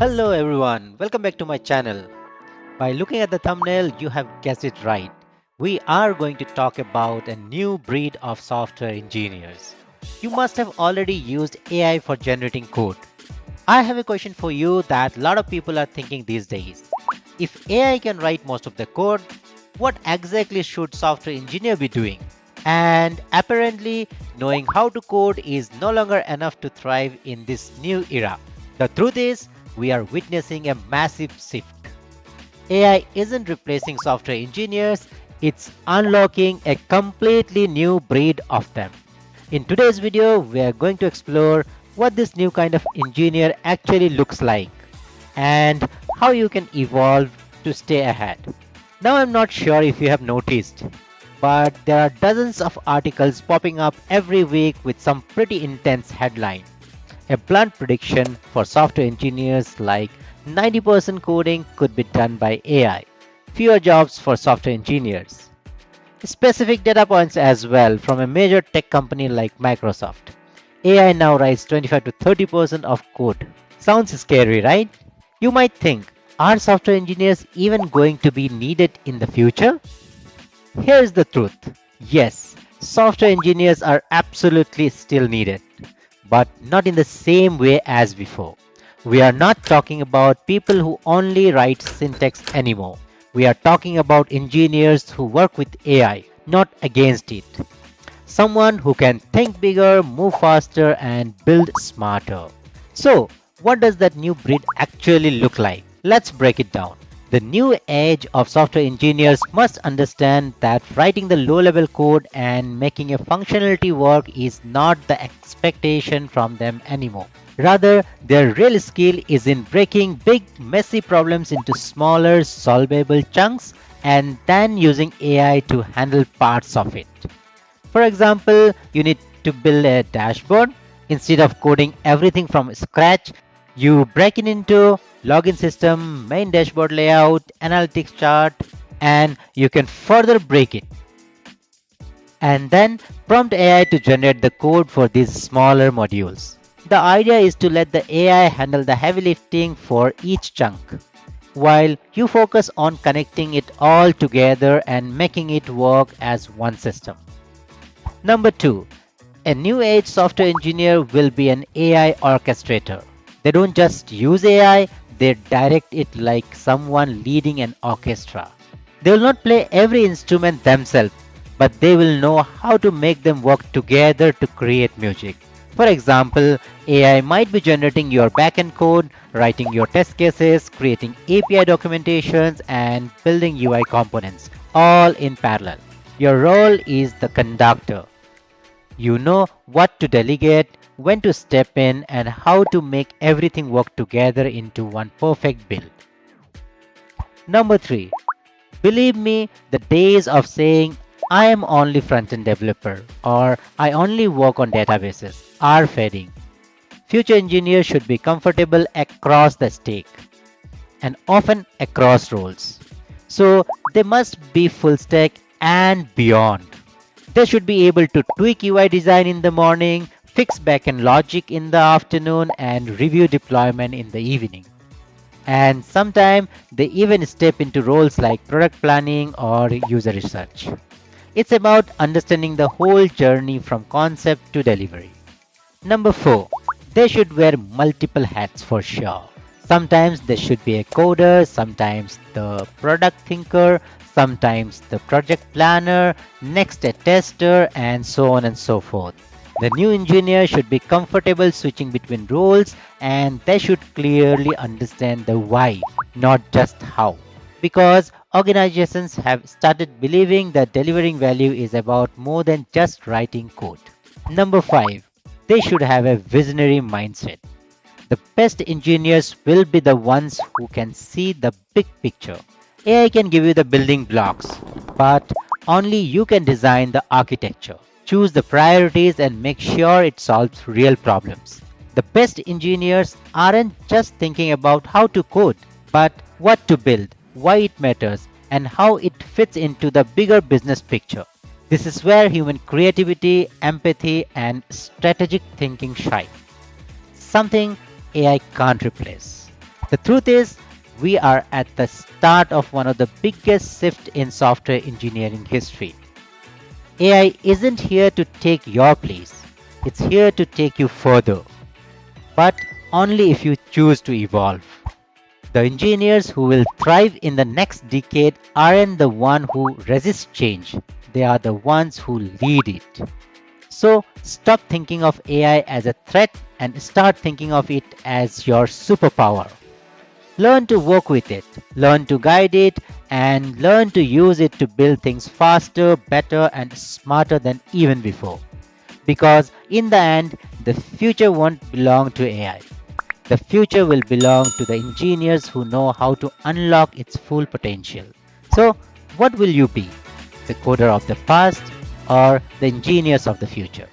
Hello everyone, welcome back to my channel. By looking at the thumbnail, you have guessed it right. We are going to talk about a new breed of software engineers. You must have already used AI for generating code. I have a question for you that a lot of people are thinking these days. If AI can write most of the code, what exactly should software engineer be doing? And apparently, knowing how to code is no longer enough to thrive in this new era. The truth is, we are witnessing a massive shift. AI isn't replacing software engineers, it's unlocking a completely new breed of them. In today's video, we are going to explore what this new kind of engineer actually looks like and how you can evolve to stay ahead. Now, I'm not sure if you have noticed, but there are dozens of articles popping up every week with some pretty intense headline. A blunt prediction for software engineers like 90% coding could be done by AI, fewer jobs for software engineers. Specific data points as well from a major tech company like Microsoft. AI now writes 25 to 30% of code. Sounds scary, right? You might think, are software engineers even going to be needed in the future? Here's the truth. Yes, software engineers are absolutely still needed, but not in the same way as before. We are not talking about people who only write syntax anymore. We are talking about engineers who work with AI, not against it. Someone who can think bigger, move faster, and build smarter. So, what does that new breed actually look like? Let's break it down. The new age of software engineers must understand that writing the low level code and making a functionality work is not the expectation from them anymore. Rather, their real skill is in breaking big, messy problems into smaller, solvable chunks and then using AI to handle parts of it. For example, you need to build a dashboard. Instead of coding everything from scratch, you break it into login system, main dashboard layout, analytics chart, and you can further break it and then prompt AI to generate the code for these smaller modules. The idea is to let the AI handle the heavy lifting for each chunk, while you focus on connecting it all together and making it work as one system. Number 2. A new age software engineer will be an AI orchestrator. They don't just use AI, they direct it like someone leading an orchestra. They will not play every instrument themselves, but they will know how to make them work together to create music. For example, AI might be generating your backend code, writing your test cases, creating API documentations, and building UI components, all in parallel. Your role is the conductor. You know what to delegate, when to step in, and how to make everything work together into one perfect build. Number 3. Believe me, the days of saying, I am only front-end developer or I only work on databases are fading. Future engineers should be comfortable across the stack and often across roles. So they must be full stack and beyond. They should be able to tweak UI design in the morning, fix backend logic in the afternoon, and review deployment in the evening. And sometimes they even step into roles like product planning or user research. It's about understanding the whole journey from concept to delivery. Number 4. They should wear multiple hats for sure. Sometimes they should be a coder, sometimes the product thinker, sometimes the project planner, next a tester, and so on and so forth. The new engineer should be comfortable switching between roles and they should clearly understand the why, not just how. Because organizations have started believing that delivering value is about more than just writing code. Number 5. They should have a visionary mindset. The best engineers will be the ones who can see the big picture. AI can give you the building blocks, but only you can design the architecture. Choose the priorities and make sure it solves real problems. The best engineers aren't just thinking about how to code, but what to build, why it matters, and how it fits into the bigger business picture. This is where human creativity, empathy, and strategic thinking shine. Something AI can't replace. The truth is, we are at the start of one of the biggest shifts in software engineering history. AI isn't here to take your place, it's here to take you further, but only if you choose to evolve. The engineers who will thrive in the next decade aren't the ones who resist change, they are the ones who lead it. So stop thinking of AI as a threat and start thinking of it as your superpower. Learn to work with it, learn to guide it, and learn to use it to build things faster, better, and smarter than even before. Because in the end, the future won't belong to AI. The future will belong to the engineers who know how to unlock its full potential. So, what will you be? The coder of the past or the engineers of the future?